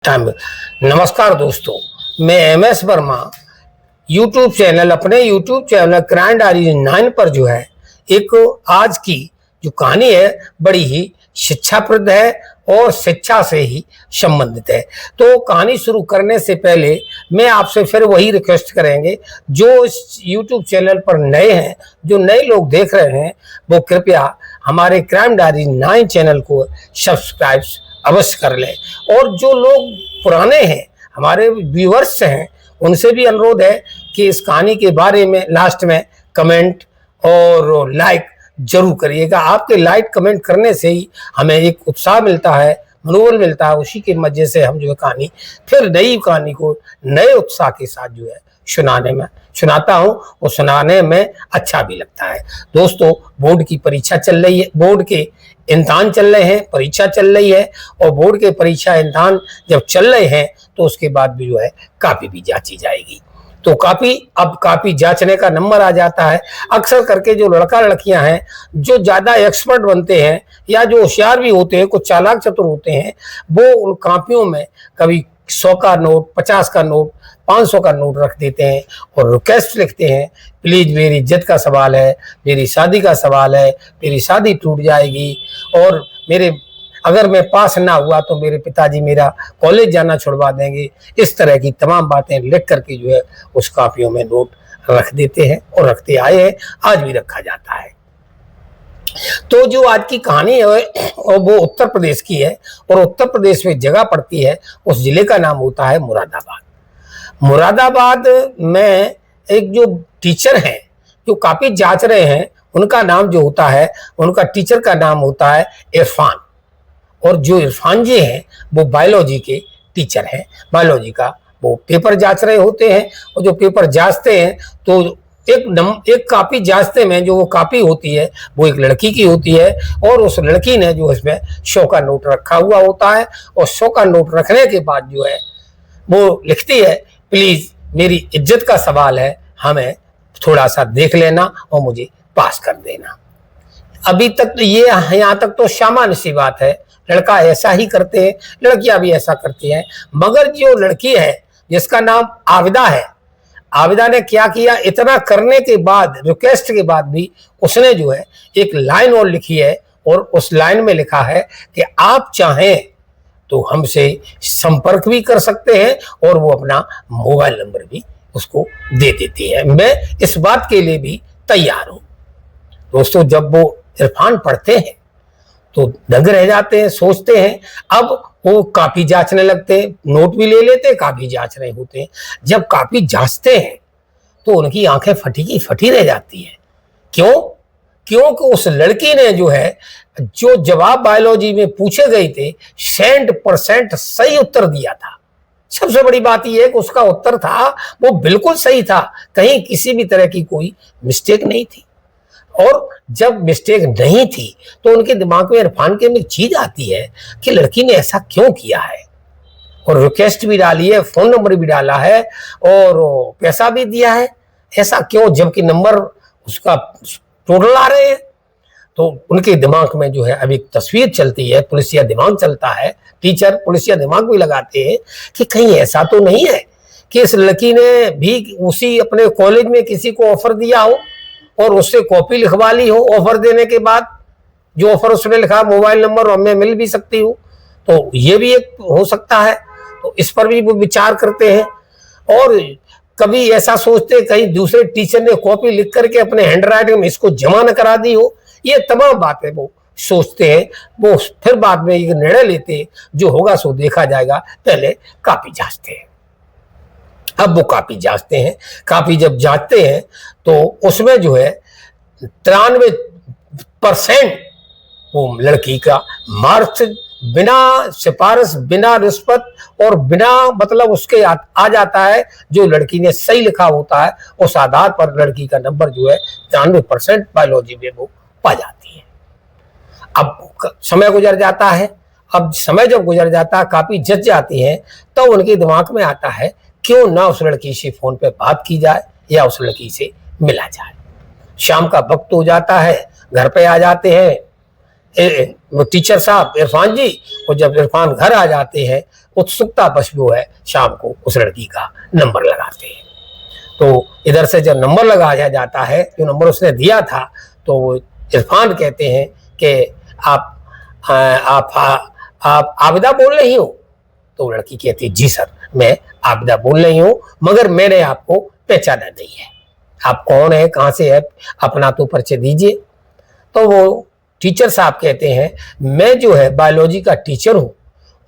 Time. नमस्कार दोस्तों, मैं MS वर्मा अपने यूट्यूब चैनल क्राइम डायरी 9 पर जो है एक आज की जो कहानी है बड़ी ही शिक्षाप्रद है और शिक्षा से ही संबंधित है। तो कहानी शुरू करने से पहले मैं आपसे फिर वही रिक्वेस्ट करेंगे, जो इस यूट्यूब चैनल पर नए हैं, जो नए लोग देख रहे हैं, वो कृपया हमारे क्राइम डायरी 9 चैनल को सब्सक्राइब अवश्य कर लें। और जो लोग पुराने हैं, हमारे व्यूअर्स हैं, उनसे भी अनुरोध है कि इस कहानी के बारे में लास्ट में कमेंट और लाइक जरूर करिएगा। आपके लाइक कमेंट करने से ही हमें एक उत्साह मिलता है, मनोबल मिलता है। उसी के मजे से हम जो है कहानी फिर नई कहानी को नए उत्साह के साथ जो है सुनाता हूँ और सुनाने में अच्छा भी लगता है। दोस्तों, बोर्ड की परीक्षा चल रही है, बोर्ड के इम्तिहान चल रहे हैं, परीक्षा चल रही है। और बोर्ड के परीक्षा इम्तिहान जब चल रहे हैं तो उसके बाद भी जो है कॉपी भी जांची जाएगी। तो कॉपी जांचने का नंबर आ जाता है। अक्सर करके जो लड़का लड़कियां हैं, जो ज़्यादा एक्सपर्ट बनते हैं या जो होशियार भी होते हैं, कुछ चालाक चतुर होते हैं, वो उन कॉपियों में कभी 100 का नोट, 50 का नोट, 500 का नोट रख देते हैं और रिक्वेस्ट लिखते हैं, प्लीज़ मेरी इज्जत का सवाल है, मेरी शादी का सवाल है, मेरी शादी टूट जाएगी, और अगर मैं पास ना हुआ तो मेरे पिताजी मेरा कॉलेज जाना छुड़वा देंगे। इस तरह की तमाम बातें लिख करके जो है उस कॉपियों में नोट रख देते हैं और रखते आए हैं, आज भी रखा जाता है। तो जो आज की कहानी है वो उत्तर प्रदेश की है और उत्तर प्रदेश में जगह पड़ती है, उस जिले का नाम होता है मुरादाबाद। मुरादाबाद में एक जो टीचर हैं जो कॉपी जांच रहे हैं, उनका नाम जो होता है, उनका टीचर का नाम होता है इरफान। और जो इरफान जी हैं वो बायोलॉजी के टीचर हैं। बायोलॉजी का वो पेपर जांच रहे होते हैं और जो पेपर जांचते हैं तो एक कॉपी जांचते में जो वो कॉपी होती है वो एक लड़की की होती है, और उस लड़की ने जो इसमें 100 का नोट रखा हुआ होता है। और 100 का नोट रखने के बाद जो है वो लिखती है, प्लीज़ मेरी इज्जत का सवाल है, हमें थोड़ा सा देख लेना और मुझे पास कर देना। अभी तक तो ये यहाँ तक तो सामान्य सी बात है, लड़का ऐसा ही करते हैं, लड़कियां भी ऐसा करती हैं। मगर जो लड़की है जिसका नाम आबिदा है, आबिदा ने क्या किया, इतना करने के बाद, रिक्वेस्ट के बाद भी उसने जो है एक लाइन और लिखी है, और उस लाइन में लिखा है कि आप चाहें तो हमसे संपर्क भी कर सकते हैं और वो अपना मोबाइल नंबर भी उसको दे देती है। मैं इस बात के लिए भी तैयार हूं। दोस्तों, जब वो इरफान पढ़ते हैं तो दंग रह जाते हैं, सोचते हैं। अब वो कॉपी जांचने लगते हैं, नोट भी ले लेते हैं, कॉपी जांच रहे होते हैं। जब कॉपी जांचते हैं तो उनकी आंखें फटी की फटी रह जाती है। क्योंकि उस लड़की ने जो जवाब बायोलॉजी में पूछे गए थे 100% सही उत्तर दिया था। सबसे बड़ी बात यह है कि उसका उत्तर था वो बिल्कुल सही था, कहीं किसी भी तरह की कोई मिस्टेक नहीं थी। और जब मिस्टेक नहीं थी तो उनके दिमाग में इरफान के में चीज आती है कि लड़की ने ऐसा क्यों किया है, और रिक्वेस्ट भी डाली है, फोन नंबर भी डाला है और पैसा भी दिया है, ऐसा क्यों, जबकि नंबर उसका टोटल आ रहे हैं। तो उनके दिमाग में जो है अब एक तस्वीर चलती है, पुलिसिया दिमाग चलता है, टीचर पुलिसिया दिमाग भी लगाते हैं कि कहीं ऐसा तो नहीं है कि इस लड़की ने भी उसी अपने कॉलेज में किसी को ऑफर दिया हो और उससे कॉपी लिखवा ली हो। ऑफर देने के बाद जो ऑफर उसने लिखा, मोबाइल नंबर और मैं मिल भी सकती हूँ, तो ये भी एक हो सकता है। तो इस पर भी वो विचार करते हैं। और कभी ऐसा सोचते कहीं दूसरे टीचर ने कॉपी लिख करके अपने हैंड राइटिंग में इसको जमा न करा दी हो। ये तमाम बातें वो सोचते हैं। वो फिर बाद में एक निर्णय लेते हैं, जो होगा सो देखा जाएगा, पहले कॉपी जांचते हैं। अब वो कॉपी जांचते हैं। कॉपी जब जांचते हैं तो उसमें जो है 93% वो लड़की का मार्क्स बिना सिफारिश, बिना रिश्वत और बिना मतलब उसके आ जाता है। जो लड़की ने सही लिखा होता है उस आधार पर लड़की का नंबर जो है 93% बायोलॉजी में वो पा जाती है। अब समय गुजर जाता है। अब समय जब गुजर जाता है, कॉपी जच जाती है, तो उनके दिमाग में आता है क्यों ना उस लड़की से फोन पे बात की जाए या उस लड़की से मिला जाए। शाम का वक्त हो जाता है, घर पे आ जाते हैं। वो टीचर साहब इरफान जी, और जब इरफान घर आ जाते हैं उत्सुकता बस जो है शाम को उस लड़की का नंबर लगाते हैं। तो इधर से जब नंबर लगाया जाता है, जो नंबर उसने दिया था, तो वो इरफान कहते हैं कि आप आबिदा बोल रही हो? तो लड़की कहती है जी सर, मैं आबिदा बोल रही हूँ, मगर मैंने आपको पहचाना नहीं है, आप कौन है, कहाँ से है, अपना तो परिचय दीजिए। तो वो टीचर साहब कहते हैं मैं जो है बायोलॉजी का टीचर हूँ,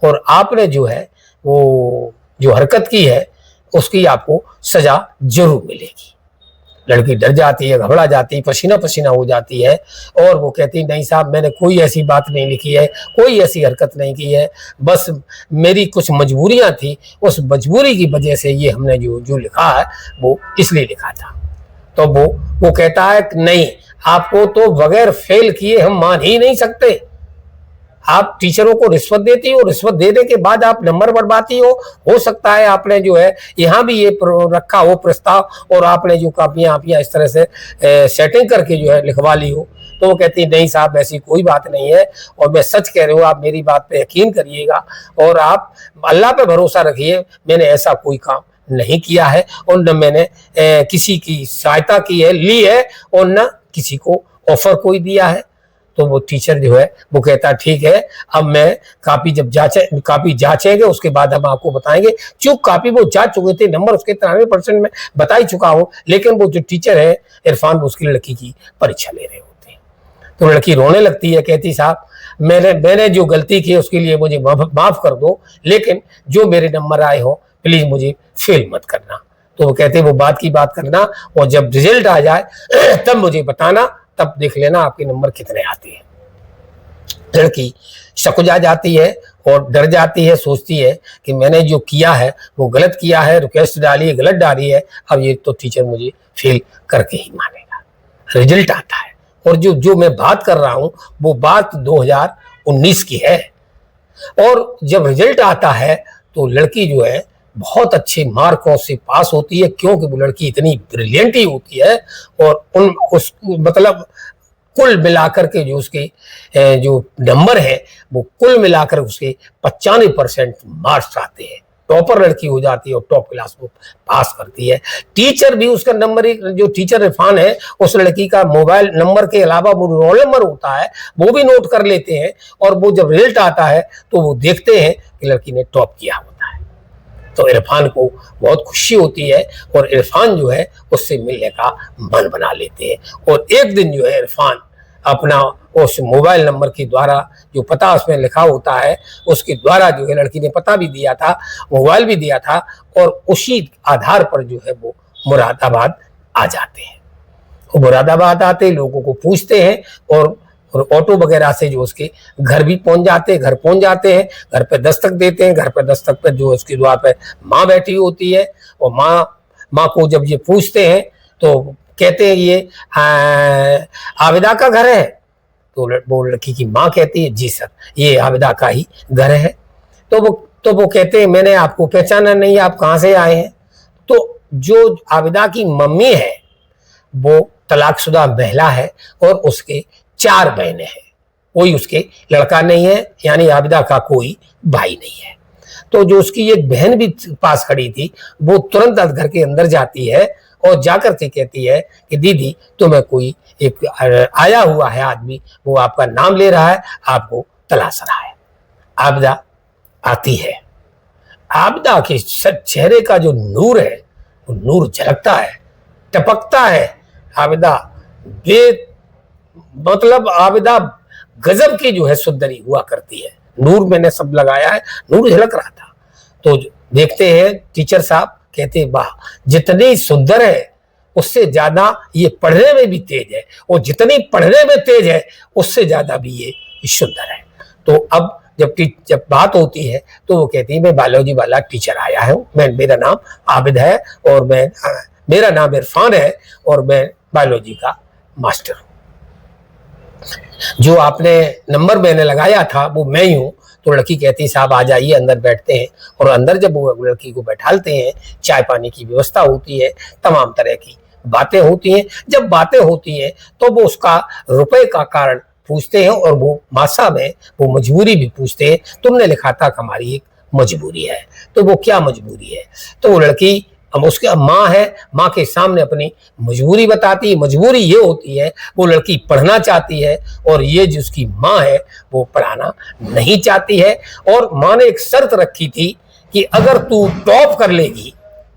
और आपने जो है वो जो हरकत की है उसकी आपको सजा जरूर मिलेगी। लड़की डर जाती है, घबरा जाती है, पसीना पसीना हो जाती है, और वो कहती नहीं साहब, मैंने कोई ऐसी बात नहीं लिखी है, कोई ऐसी हरकत नहीं की है, बस मेरी कुछ मजबूरियां थी, उस मजबूरी की वजह से ये हमने जो लिखा है वो इसलिए लिखा था। तो वो कहता है कि नहीं, आपको तो बगैर फेल किए हम मान ही नहीं सकते, आप टीचरों को रिश्वत देती हो, रिश्वत देने के बाद आप नंबर बढ़वाती हो सकता है आपने जो है यहाँ भी ये रखा हो प्रस्ताव, और आपने जो कापियां इस तरह से सेटिंग करके जो है लिखवा ली हो। तो वो कहती नहीं साहब, ऐसी कोई बात नहीं है, और मैं सच कह रही हूँ, आप मेरी बात पे यकीन करिएगा और आप अल्लाह पे भरोसा रखिए, मैंने ऐसा कोई काम नहीं किया है, और न मैंने किसी की सहायता की है, ली है, और न किसी को ऑफर कोई दिया है। तो वो टीचर जो है वो कहता ठीक है, अब मैं कापी जांचेंगे उसके बाद हम आपको बताएंगे। चूक कापी वो जांच चुके थे, नंबर उसके 93% में बता ही चुका हूँ, लेकिन वो जो टीचर है इरफान, उसकी लड़की की परीक्षा ले रहे होते हैं। तो लड़की रोने लगती है, कहती साहब मैंने जो गलती की उसके लिए मुझे माफ कर दो, लेकिन जो मेरे नंबर आए हो प्लीज मुझे फेल मत करना। तो वो कहते वो बात की बात करना, और जब रिजल्ट आ जाए तब मुझे बताना, तब देख लेना आपके नंबर कितने आते हैं। लड़की शकुजा जाती है और डर जाती है, सोचती है कि मैंने जो किया है वो गलत किया है, रिक्वेस्ट डाली है गलत डाली है, अब ये तो टीचर मुझे फेल करके ही मानेगा। रिजल्ट आता है, और जो मैं बात कर रहा हूं वो बात 2019 की है, और जब रिजल्ट आता है तो लड़की जो है बहुत अच्छे मार्कों से पास होती है, क्योंकि वो लड़की इतनी ब्रिलियंट ही होती है, और मतलब कुल मिलाकर के जो उसके जो नंबर है वो कुल मिलाकर उसके 95% मार्क्स आते हैं, टॉपर लड़की हो जाती है और टॉप क्लास को पास करती है। टीचर भी उसका नंबर, जो टीचर इरफान है उस लड़की का मोबाइल नंबर के अलावा वो रोल नंबर होता है वो भी नोट कर लेते हैं, और वो जब रिजल्ट आता है तो वो देखते हैं कि लड़की ने टॉप किया होता है। तो इरफान को बहुत खुशी होती है, और इरफान जो है उससे मिलने का मन बना लेते हैं। और एक दिन जो है इरफान अपना उस मोबाइल नंबर के द्वारा, जो पता उसमें लिखा होता है उसके द्वारा जो है, लड़की ने पता भी दिया था, मोबाइल भी दिया था, और उसी आधार पर जो है वो मुरादाबाद आ जाते हैं। वो मुरादाबाद आते लोगों को पूछते हैं, और ऑटो वगैरह से जो उसके घर भी पहुंच जाते हैं, घर पहुंच जाते हैं, घर पे दस्तक देते हैं। घर पे दस्तक पे जो उसकी द्वार पे माँ बैठी होती है, और माँ को जब ये पूछते हैं तो कहते हैं ये आबिदा का घर है। तो वो लड़की की माँ कहती है जी सर, ये आबिदा का ही घर है। तो वो कहते हैं मैंने आपको पहचाना नहीं, आप कहाँ से आए हैं? तो जो आबिदा की मम्मी है वो तलाकशुदा महिला है, और उसके 4 बहनें हैं, कोई उसके लड़का नहीं है, यानी आबिदा का कोई भाई नहीं है। तो जो उसकी एक बहन भी पास खड़ी थी वो तुरंत घर के अंदर जाती है और जाकर के कहती है कि दीदी तुम्हें कोई एक आया हुआ है आदमी, वो आपका नाम ले रहा है, आपको तलाश रहा है। आबिदा आती है, आबिदा के चेहरे का जो नूर है वो नूर झलकता है, टपकता है। आबिदा मतलब आबिदा गजब की जो है सुंदरी हुआ करती है। नूर मैंने सब लगाया है, नूर झलक रहा था। तो देखते हैं टीचर साहब कहते वाह, जितनी सुंदर है उससे ज्यादा ये पढ़ने में भी तेज है, और जितनी पढ़ने में तेज है उससे ज्यादा भी ये सुंदर है। तो अब जब बात होती है तो वो कहती है मैं बायोलॉजी वाला टीचर आया हूँ, मेरा नाम आबिद है, और मेरा नाम इरफान है, और मैं बायोलॉजी का मास्टर हूँ। जो आपने नंबर मैंने लगाया था वो मैं ही हूँ। तो लड़की कहती साहब आ जाइए, अंदर बैठते हैं। और अंदर जब वो लड़की को बैठालते हैं, चाय पानी की व्यवस्था होती है, तमाम तरह की बातें होती हैं। जब बातें होती हैं तो वो उसका रुपए का कारण पूछते हैं और वो माँ साहब है वो मजबूरी भी पूछते हैं। तुमने लिखा था कि हमारी एक मजबूरी है, तो वो क्या मजबूरी है? तो वो लड़की, अब उसके माँ है, माँ के सामने अपनी मजबूरी बताती है। मजबूरी ये होती है वो लड़की पढ़ना चाहती है और ये जो उसकी माँ है वो पढ़ाना नहीं चाहती है। और माँ ने एक शर्त रखी थी कि अगर तू टॉप कर लेगी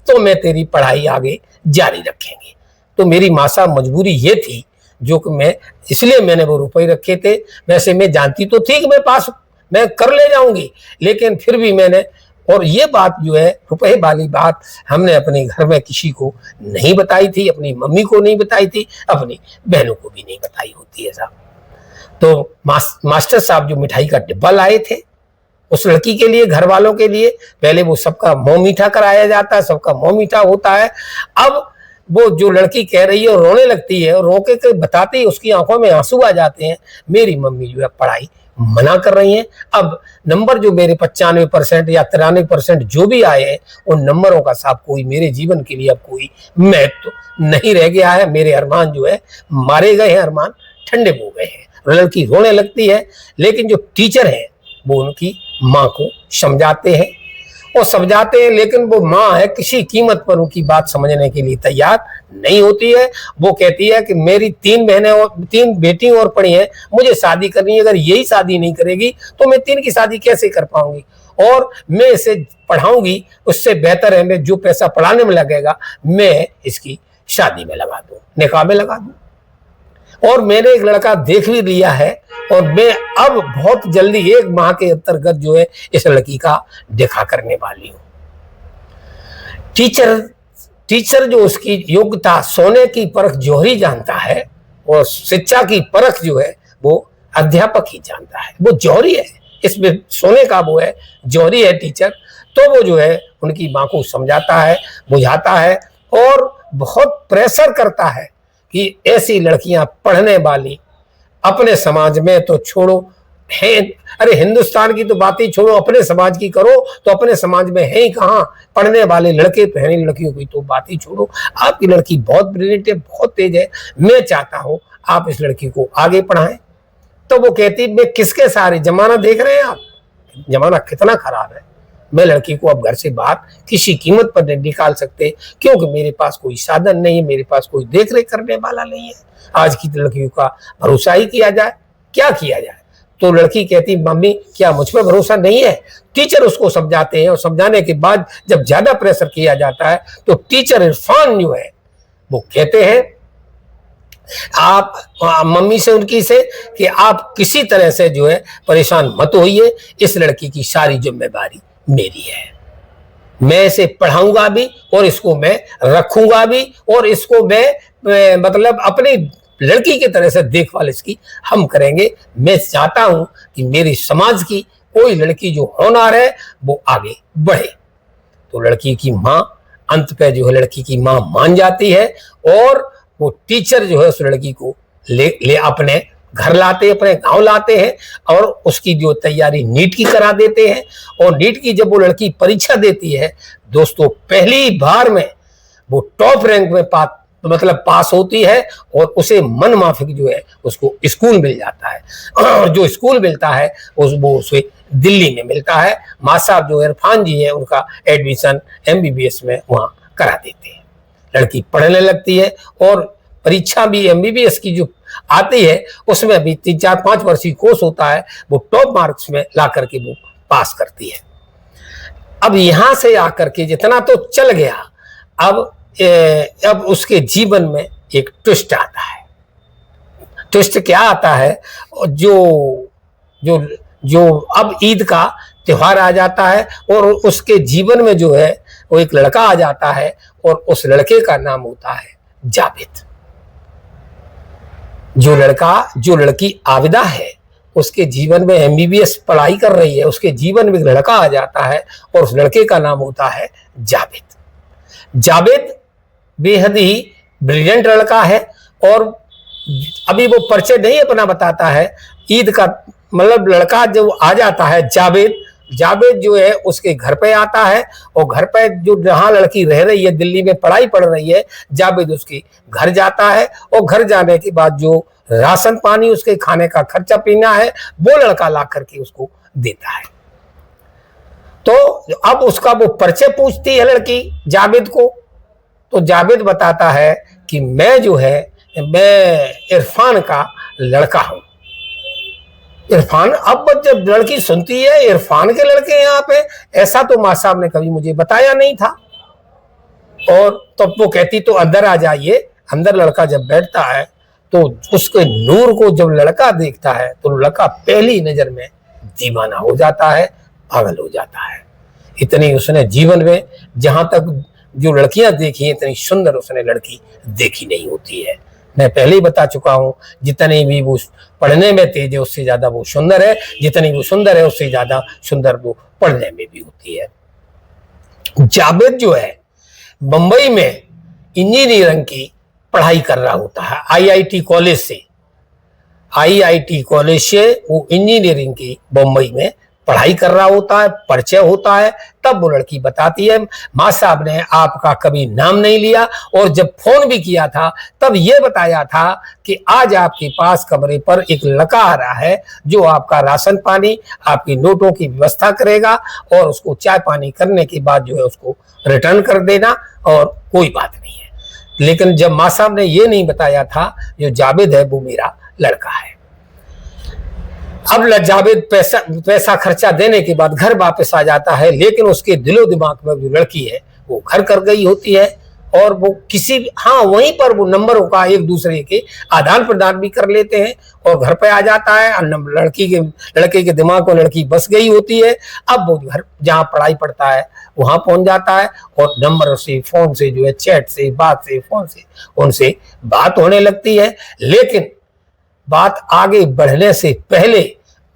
तो मैं तेरी पढ़ाई आगे जारी रखेंगे। तो मेरी माँ साहब मजबूरी ये थी जो कि मैं, इसलिए मैंने वो रुपए रखे थे। वैसे मैं जानती तो थी कि मैं पास मैं कर ले जाऊंगी, लेकिन फिर भी मैंने, और ये बात जो है रुपए वाली बात हमने अपने घर में किसी को नहीं बताई थी, अपनी मम्मी को नहीं बताई थी, अपनी बहनों को भी नहीं बताई होती है साहब। तो मास्टर साहब जो मिठाई का डिब्बा लाए थे उस लड़की के लिए, घर वालों के लिए, पहले वो सबका मुंह मीठा कराया जाता है, सबका मुंह मीठा होता है। अब वो जो लड़की कह रही है और रोने लगती है, और रो के बताती है, उसकी आंखों में आंसू आ जाते हैं। मेरी मम्मी जो है पढ़ाई मना कर रही हैं। अब नंबर जो मेरे 95% या 93% जो भी आए हैं, उन नंबरों का साहब कोई मेरे जीवन के लिए अब कोई महत्व तो नहीं रह गया है। मेरे अरमान जो है मारे गए हैं, अरमान ठंडे हो गए हैं। लड़की रोने लगती है, लेकिन जो टीचर है वो उनकी माँ को समझाते हैं और समझाते हैं, लेकिन वो माँ है किसी कीमत पर उनकी बात समझने के लिए तैयार नहीं होती है। वो कहती है कि मेरी 3 बहनें और 3 बेटी और पड़ी हैं, मुझे शादी करनी है, अगर यही शादी नहीं करेगी तो मैं 3 की शादी कैसे कर पाऊंगी, और मैं इसे पढ़ाऊंगी, उससे बेहतर है मैं जो पैसा पढ़ाने में लगेगा मैं इसकी शादी में लगा दूं, निकाह में लगा दूं। और मैंने एक लड़का देख भी लिया है और मैं अब बहुत जल्दी 1 माह के अंतर्गत जो है इस लड़की का देखा करने वाली हूं। टीचर जो उसकी योग्यता, सोने की परख जौहरी जानता है और शिक्षा की परख जो है वो अध्यापक ही जानता है। वो जौहरी है, इसमें सोने का वो है, जौहरी है टीचर। तो वो जो है उनकी माँ को समझाता है, बुझाता है और बहुत प्रेशर करता है कि ऐसी लड़कियां पढ़ने वाली अपने समाज में तो छोड़ो है, अरे हिंदुस्तान की तो बात ही छोड़ो, अपने समाज की करो तो अपने समाज में है ही कहाँ, पढ़ने वाले लड़के तो है नहीं, लड़कियों की तो बात ही छोड़ो। आपकी लड़की बहुत ब्रिलियंट है, बहुत तेज है, मैं चाहता हूं आप इस लड़की को आगे पढ़ाएं। तो वो कहती मैं किसके सहारे, जमाना देख रहे हैं आप, जमाना कितना खराब है, मैं लड़की को अब घर से बाहर किसी कीमत पर नहीं निकाल सकते, क्योंकि मेरे पास कोई साधन नहीं है, मेरे पास कोई देख रेख करने वाला नहीं है। आज की लड़कियों का भरोसा ही किया जाए, क्या किया जाए? तो लड़की कहती मम्मी क्या मुझ पर भरोसा नहीं है? टीचर उसको समझाते हैं और समझाने के बाद जब ज्यादा प्रेशर किया जाता है तो टीचर इरफान जो है वो कहते हैं आप मम्मी से, उनकी से, कि आप किसी तरह से जो है परेशान मत होइए, इस लड़की की सारी जिम्मेदारी मेरी है, मैं इसे पढ़ाऊंगा भी और इसको मैं रखूंगा भी और इसको मैं मतलब अपनी लड़की की तरह से देखभाल इसकी हम करेंगे। मैं चाहता हूं कि मेरी समाज की कोई लड़की जो होनहार है वो आगे बढ़े। तो लड़की की माँ अंत पे जो है लड़की की माँ मान जाती है और वो टीचर जो है उस लड़की को ले अपने घर लाते, अपने गांव लाते हैं और उसकी जो तैयारी नीट की करा देते हैं। और नीट की जब वो लड़की परीक्षा देती है दोस्तों, पहली बार में वो टॉप रैंक में मतलब पास होती है और उसे मन माफिक जो है उसको स्कूल मिल जाता है, और जो स्कूल मिलता है वो उसे दिल्ली में मिलता है। माँ साहब जो इरफान जी है उनका एडमिशन MBBS में वहाँ करा देते हैं। लड़की पढ़ने लगती है और परीक्षा भी MBBS की जो आती है उसमें भी 3-4-5 वर्षीय कोर्स होता है, वो टॉप मार्क्स में ला करके वो पास करती है। अब यहां से आकर के जितना तो चल गया, अब उसके जीवन में एक ट्विस्ट आता है। ट्विस्ट क्या आता है? जो अब ईद का त्योहार आ जाता है और उसके जीवन में जो है वो एक लड़का आ जाता है और उस लड़के का नाम होता है जावेद। जो लड़की आबिदा है उसके जीवन में MBBS पढ़ाई कर रही है, उसके जीवन में एक लड़का आ जाता है और उस लड़के का नाम होता है जावेद बेहद ही ब्रिलियंट लड़का है। और अभी वो परिचय नहीं अपना बताता है, ईद का मतलब लड़का जो आ जाता है जावेद, जावेद जो है उसके घर पे आता है और घर पे जो जहां लड़की रह रही है, दिल्ली में पढ़ाई पढ़ रही है, जावेद उसके घर जाता है और घर जाने के बाद जो राशन पानी, उसके खाने का खर्चा पीना है, वो लड़का ला करके उसको देता है। तो अब उसका वो परिचय पूछती है लड़की जावेद को, तो जावेद बताता है कि मैं जो है मैं इरफान का लड़का हूं। इरफान, अब जब लड़की सुनती है इरफान के लड़के यहाँ पे, ऐसा तो माँ साहब ने कभी मुझे बताया नहीं था। और तब वो कहती तो अंदर आ जाइए। अंदर लड़का जब बैठता है तो उसके नूर को जब लड़का देखता है तो लड़का पहली नजर में दीवाना हो जाता है, पागल हो जाता है। इतनी उसने जीवन में जहां तक जो लड़कियां देखी इतनी सुंदर उसने लड़की देखी नहीं होती है। मैं पहले ही बता चुका हूं, जितनी भी वो पढ़ने में तेज है उससे ज्यादा वो सुंदर है, जितनी वो सुंदर है उससे ज्यादा सुंदर वो पढ़ने में भी होती है। जावेद जो है बंबई में इंजीनियरिंग की पढ़ाई कर रहा होता है, आईआईटी कॉलेज से वो इंजीनियरिंग की बंबई में पढ़ाई कर रहा होता है, परिचय होता है। तब वो लड़की बताती है माँ साहब ने आपका कभी नाम नहीं लिया और जब फोन भी किया था तब ये बताया था कि आज आपके पास कमरे पर एक लड़का आ रहा है जो आपका राशन पानी, आपकी नोटों की व्यवस्था करेगा और उसको चाय पानी करने के बाद जो है उसको रिटर्न कर देना और कोई बात नहीं है। लेकिन जब माँ साहब ने ये नहीं बताया था जो जावेद है वो मेरा लड़का है। अब जावेद पैसा खर्चा देने के बाद घर वापस आ जाता है, लेकिन उसके दिलो दिमाग में जो लड़की है वो घर कर गई होती है और वो किसी वहीं पर वो नंबरों का एक दूसरे के आदान प्रदान भी कर लेते हैं और घर पे आ जाता है। लड़के के दिमाग में लड़की बस गई होती है। अब वो घर जहाँ पढ़ाई पढ़ता है वहां पहुंच जाता है और नंबर से, फोन से जो है, चैट से, बात से, फोन से उनसे बात होने लगती है। लेकिन बात आगे बढ़ने से पहले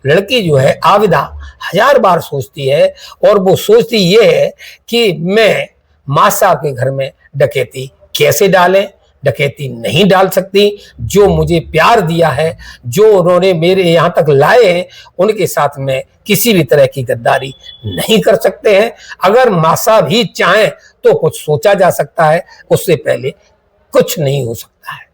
लड़की जो है आबिदा 1000 बार सोचती है और वो सोचती ये है कि मैं माँ साहब के घर में डकैती कैसे डालें। डकैती नहीं डाल सकती। जो मुझे प्यार दिया है, जो उन्होंने मेरे यहाँ तक लाए हैं, उनके साथ में किसी भी तरह की गद्दारी नहीं कर सकते हैं। अगर माँ साहब ही चाहें तो कुछ सोचा जा सकता है, उससे पहले कुछ नहीं हो सकता है।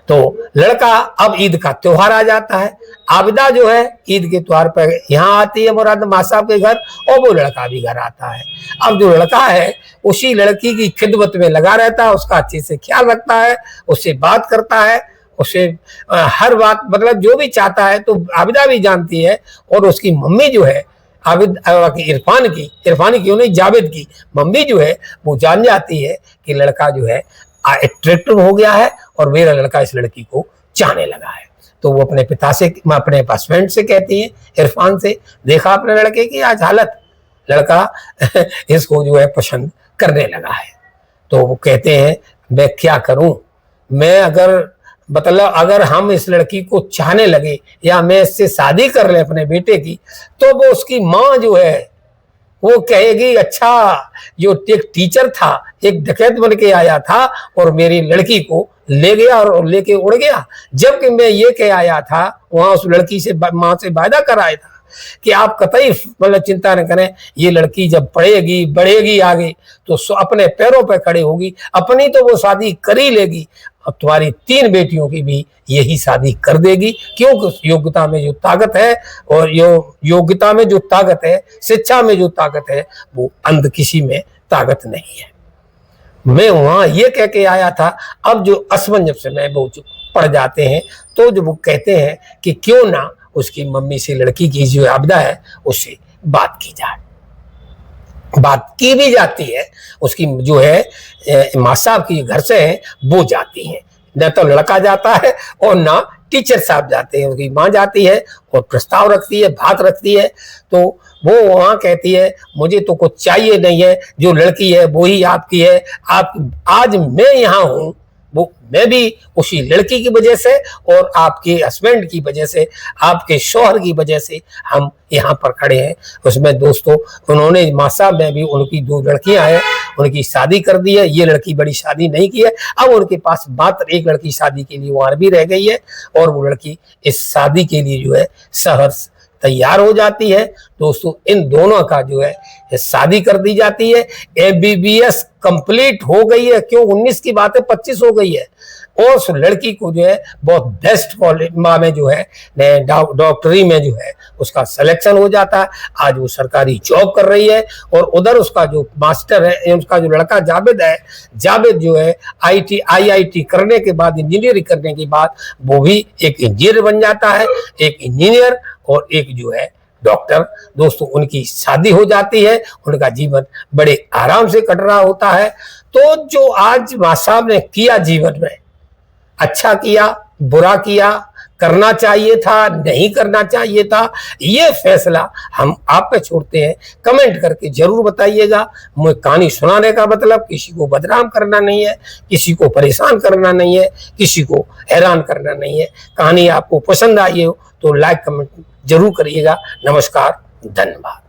तो लड़का, अब ईद का त्योहार आ जाता है। आबिदा जो है ईद के त्योहार पर यहाँ आती है मुराद माँ साहब के घर और वो लड़का भी घर आता है। अब जो लड़का है उसी लड़की की खिदमत में लगा रहता है, उसका अच्छे से ख्याल रखता है, उससे बात करता है, उसे हर बात मतलब जो भी चाहता है तो आबिदा भी जानती है। और उसकी मम्मी जो है इरफान की क्यों नहीं, जावेद की मम्मी जो है वो जान जाती है कि लड़का जो है अट्रैक्टिव हो गया है और मेरा लड़का इस लड़की को चाहने लगा है। तो वो अपने पिता से, अपने हस्बैंड से कहती है, इरफान से, देखा अपने लड़के की आज हालत, लड़का इसको जो है पसंद करने लगा है। तो वो कहते हैं मैं क्या करूं, मैं अगर हम इस लड़की को चाहने लगे या मैं इससे शादी कर ले अपने बेटे की, तो वो उसकी माँ जो है वो कहेगी अच्छा जो एक टीचर था, एक डकैत बन के आया था और मेरी लड़की को ले गया और लेके उड़ गया। जबकि मैं ये कह आया था वहां उस लड़की से, माँ से वायदा कराया था कि आप कतई मतलब चिंता न करें, ये लड़की जब पढ़ेगी बढ़ेगी आगे तो अपने पैरों पे खड़े होगी, अपनी तो वो शादी कर ही लेगी और तुम्हारी 3 बेटियों की भी यही शादी कर देगी। क्योंकि योग्यता में जो ताकत है और योग्यता में जो ताकत है, शिक्षा में जो ताकत है, वो अंध किसी में ताकत नहीं है। मैं वहां ये कह के आया था। अब जो असमंजस से मैं वो पड़ जाते हैं तो जो वो कहते हैं कि क्यों ना उसकी मम्मी से लड़की की जो आबिदा है उससे बात की जाए। बात की भी जाती है, उसकी जो है माँ साहब की घर से है वो जाती हैं, न तो लड़का जाता है और ना टीचर साहब जाते हैं, उसकी माँ जाती है और प्रस्ताव रखती है, बात रखती है। तो वो वहां कहती है मुझे तो कुछ चाहिए नहीं है, जो लड़की है वो ही आपकी है। आप आज मैं यहाँ हूँ वो मैं भी उसी लड़की की वजह से और आपके हस्बैंड की वजह से, आपके शौहर की वजह से हम यहाँ पर खड़े हैं। उसमें दोस्तों उन्होंने माँ साहब ने भी उनकी 2 लड़कियां हैं, उनकी शादी कर दी है। ये लड़की बड़ी शादी नहीं की है, अब उनके पास मात्र एक लड़की शादी के लिए वहां भी रह गई है और वो लड़की इस शादी के लिए जो है सहर्ष तैयार हो जाती है। दोस्तों इन दोनों का जो है शादी कर दी जाती है। MBBS कंप्लीट हो गई है, क्यों 19 की बात है 25 हो गई है, और उस लड़की को जो है बहुत बेस्ट कॉलेज में जो है डॉक्टरी में जो है उसका सिलेक्शन हो जाता है। आज वो सरकारी जॉब कर रही है। और उधर उसका जो मास्टर है, उसका जो लड़का जावेद है, जावेद जो है IIT करने के बाद, इंजीनियरिंग करने के बाद वो भी एक इंजीनियर बन जाता है, एक इंजीनियर और एक जो है डॉक्टर। दोस्तों उनकी शादी हो जाती है, उनका जीवन बड़े आराम से कट रहा होता है। तो जो आज मां साहब ने किया जीवन में, अच्छा किया, बुरा किया, करना चाहिए था, नहीं करना चाहिए था, ये फैसला हम आप पे छोड़ते हैं। कमेंट करके जरूर बताइएगा। मुझे कहानी सुनाने का मतलब किसी को बदनाम करना नहीं है, किसी को परेशान करना नहीं है, किसी को हैरान करना नहीं है। कहानी आपको पसंद आई हो तो लाइक कमेंट जरूर करिएगा। नमस्कार, धन्यवाद।